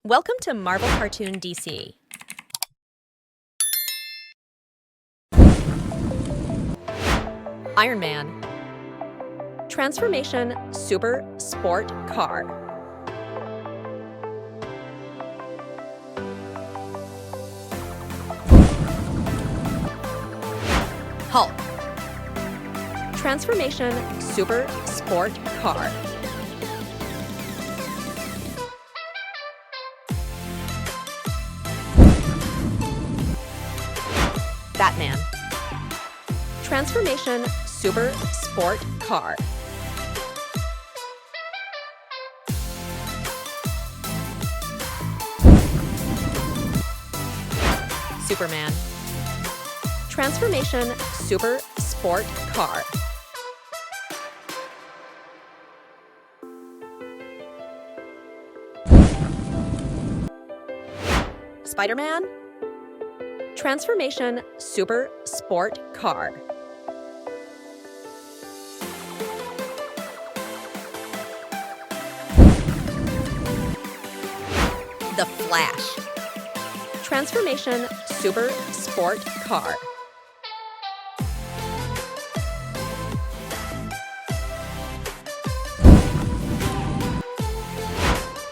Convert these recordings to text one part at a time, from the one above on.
Welcome to Marvel Cartoon DC. Iron Man. Transformation Super Sport Car. Hulk. Transformation Super Sport Car. Batman. Transformation Super Sport Car. Superman. Transformation Super Sport Car. Spider-Man. Transformation Super Sport Car. The Flash. Transformation Super Sport Car.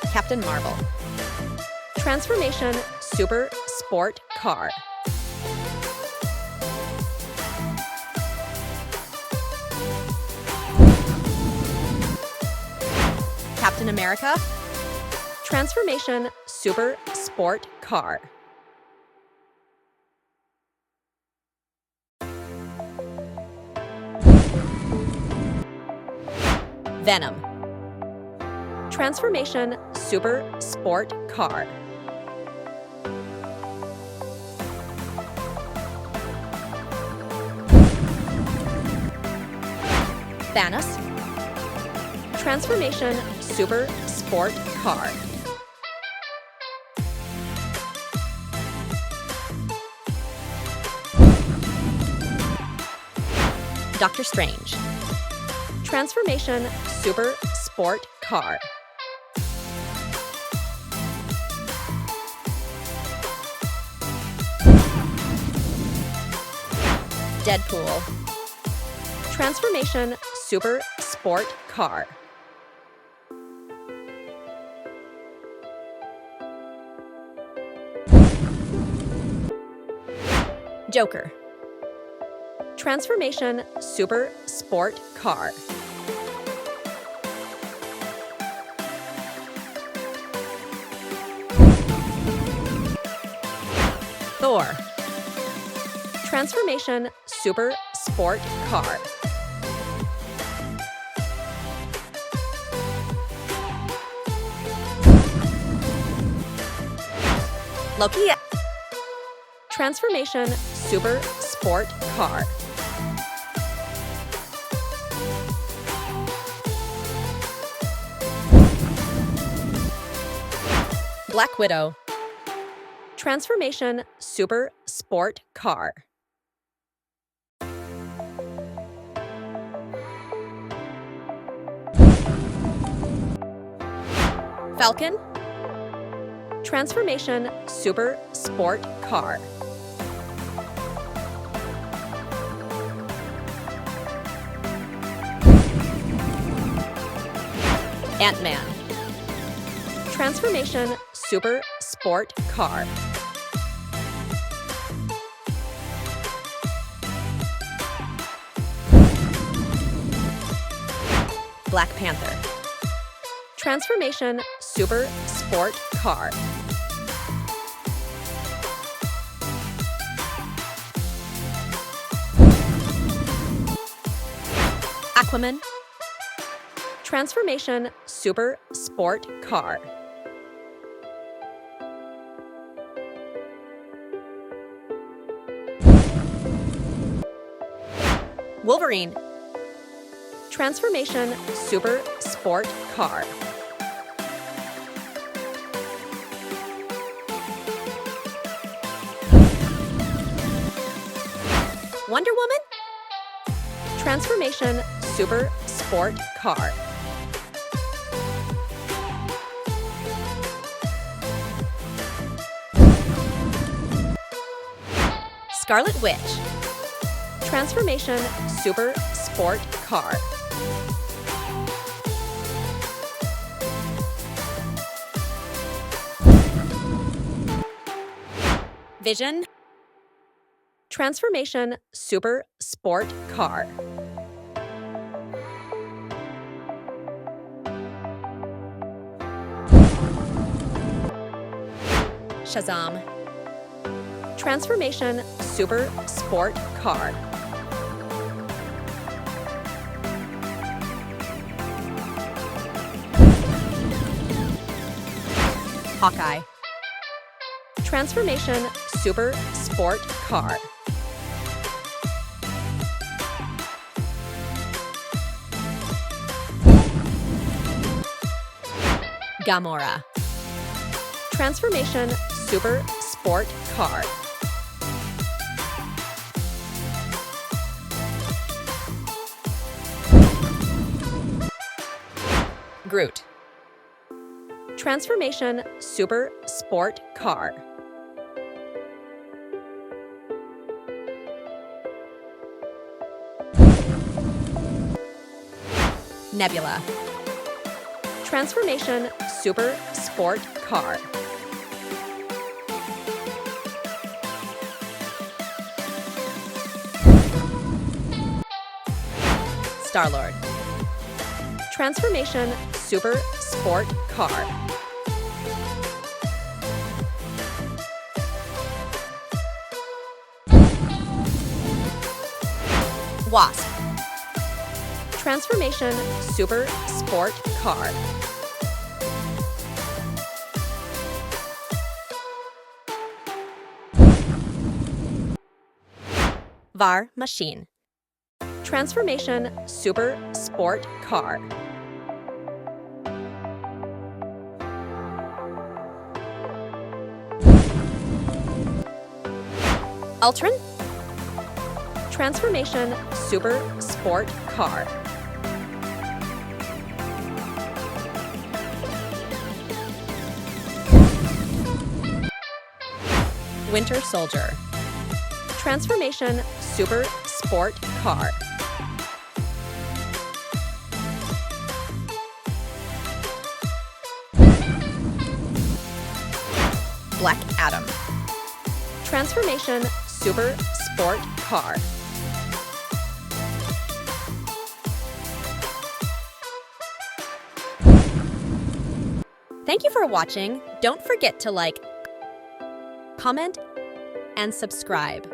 Captain Marvel. Transformation Super Sport Car. Captain America. Transformation Super Sport Car. Venom. Transformation Super Sport Car. Thanos. Transformation Super Sport Car. Doctor Strange. Transformation Super Sport Car. Deadpool. Transformation Super Sport Car. Joker. Transformation Super Sport Car. Thor. Transformation Super Sport Car. Loki. Transformation Super Sport Car. Black Widow. Transformation Super Sport Car. Falcon. Transformation Super Sport Car. Ant-Man. Transformation Super Sport Car. Black Panther. Transformation Super Sport Car. Aquaman. Transformation Super Sport Car. Wolverine. Transformation Super Sport Car. Wonder Woman. Transformation Super Sport Car. Scarlet Witch. Transformation Super Sport Car. Vision. Transformation Super Sport Car. Shazam. Transformation Super Sport Car. Hawkeye. Transformation Super Sport Car. Gamora. Transformation Super Sport Car. Groot. Transformation Super Sport Car. Nebula. Transformation Super Sport Car. Star-Lord. Transformation Super Sport Car. Wasp. Transformation Super Sport Car. Var Machine. Transformation Super Sport Car. Ultron. Transformation Super Sport Car. Winter Soldier. Transformation Super Sport Car. Black Adam. Transformation Super Sport Car. Thank you for watching. Don't forget to like, comment, and subscribe.